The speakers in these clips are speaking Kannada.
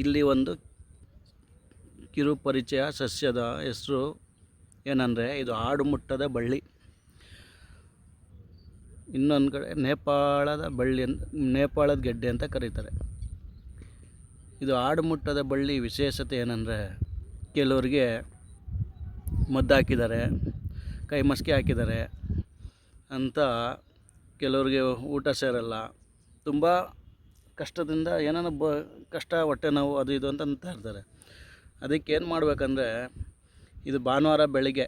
ಇಲ್ಲಿ ಒಂದು ಕಿರು ಪರಿಚಯ ಸಸ್ಯದ ಹೆಸರು ಏನಂದರೆ ಇದು ಆಡುಮುಟ್ಟದ ಬಳ್ಳಿ. ಇನ್ನೊಂದು ಕಡೆ ನೇಪಾಳದ ಬಳ್ಳಿ ನೇಪಾಳದ ಗೆಡ್ಡೆ ಅಂತ ಕರೀತಾರೆ. ಇದು ಆಡುಮುಟ್ಟದ ಬಳ್ಳಿ ವಿಶೇಷತೆ ಏನಂದರೆ ಕೆಲವರಿಗೆ ಮದ್ದು ಹಾಕಿದ್ದಾರೆ, ಕೈ ಮಸ್ಕಿ ಹಾಕಿದ್ದಾರೆ ಅಂತ ಕೆಲವರಿಗೆ ಊಟ ಸೇರಲ್ಲ, ತುಂಬ ಕಷ್ಟದಿಂದ ಏನಾನ ಕಷ್ಟ ಹೊಟ್ಟೆ ನೋವು ಅದು ಇದು ಅಂತ ಇರ್ತಾರೆ. ಅದಕ್ಕೆ ಏನು ಮಾಡಬೇಕಂದ್ರೆ ಇದು ಭಾನುವಾರ ಬೆಳಿಗ್ಗೆ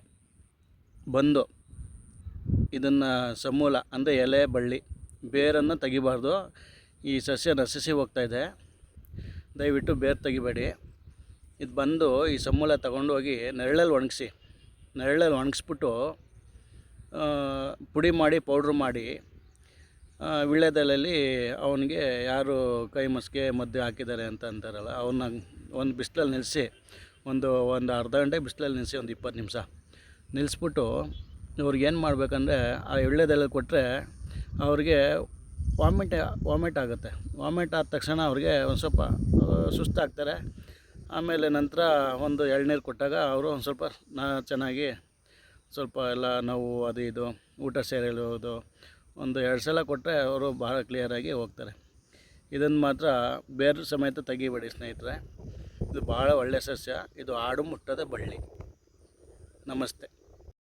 ಬಂದು ಇದನ್ನು ಸಮೂಲ ಅಂದರೆ ಎಲೆ ಬಳ್ಳಿ ಬೇರನ್ನು ತೆಗಿಬಾರ್ದು. ಈ ಸಸ್ಯ ನಶಿಸಿ ಹೋಗ್ತಾಯಿದೆ, ದಯವಿಟ್ಟು ಬೇರು ತೆಗಿಬೇಡಿ. ಇದು ಬಂದು ಈ ಸಮೂಲ ತಗೊಂಡೋಗಿ ನೆರಳಲ್ಲಿ ಒಣಗಿಸ್ಬಿಟ್ಟು ಪುಡಿ ಮಾಡಿ ಪೌಡ್ರ್ ಮಾಡಿ ವೀಳ್ಯದೆಲೆಯಲ್ಲಿ ಅವನಿಗೆ ಯಾರು ಕೈ ಮಸ್ಕೆ ಮದ್ದು ಹಾಕಿದ್ದಾರೆ ಅಂತ ಅಂತಾರಲ್ಲ ಅವನ್ನ ಒಂದು ಬಿಸಿಲಲ್ಲಿ ನಿಲ್ಲಿಸಿ ಒಂದು ಅರ್ಧ ಗಂಟೆ ಬಿಸಿಲಲ್ಲಿ ನಿಲ್ಲಿಸಿ ಒಂದು 20 ನಿಮಿಷ ನಿಲ್ಲಿಸ್ಬಿಟ್ಟು ಇವ್ರಿಗೇನು ಮಾಡಬೇಕಂದ್ರೆ ಆ ವೀಳ್ಯದೆಲೆ ಕೊಟ್ಟರೆ ಅವ್ರಿಗೆ ವಾಮಿಟ್ ಆಗುತ್ತೆ. ವಾಮಿಟ್ ಆದ ತಕ್ಷಣ ಅವ್ರಿಗೆ ಒಂದು ಸ್ವಲ್ಪ ಸುಸ್ತಾಗ್ತಾರೆ. ಆಮೇಲೆ ನಂತರ ಒಂದು ಎಳ್ನೀರು ಕೊಟ್ಟಾಗ ಅವರು ಒಂದು ಸ್ವಲ್ಪ ಚೆನ್ನಾಗಿ ಸ್ವಲ್ಪ ಎಲ್ಲ ನೋವು ಅದು ಇದು ಊಟ ಸೇರಿರೋದು ಒಂದು 2 ಸಲ ಕೊಟ್ಟರೆ ಅವರು ಭಾಳ ಕ್ಲಿಯರಾಗಿ ಹೋಗ್ತಾರೆ. ಇದನ್ನು ಮಾತ್ರ ಬೇರು ಸಮೇತ ತೆಗಿಬೇಡಿ ಸ್ನೇಹಿತರೆ. ಇದು ಭಾಳ ಒಳ್ಳೆಯ ಸಸ್ಯ. ಇದು ಆಡುಮುಟ್ಟದ ಬಳ್ಳಿ. ನಮಸ್ತೆ.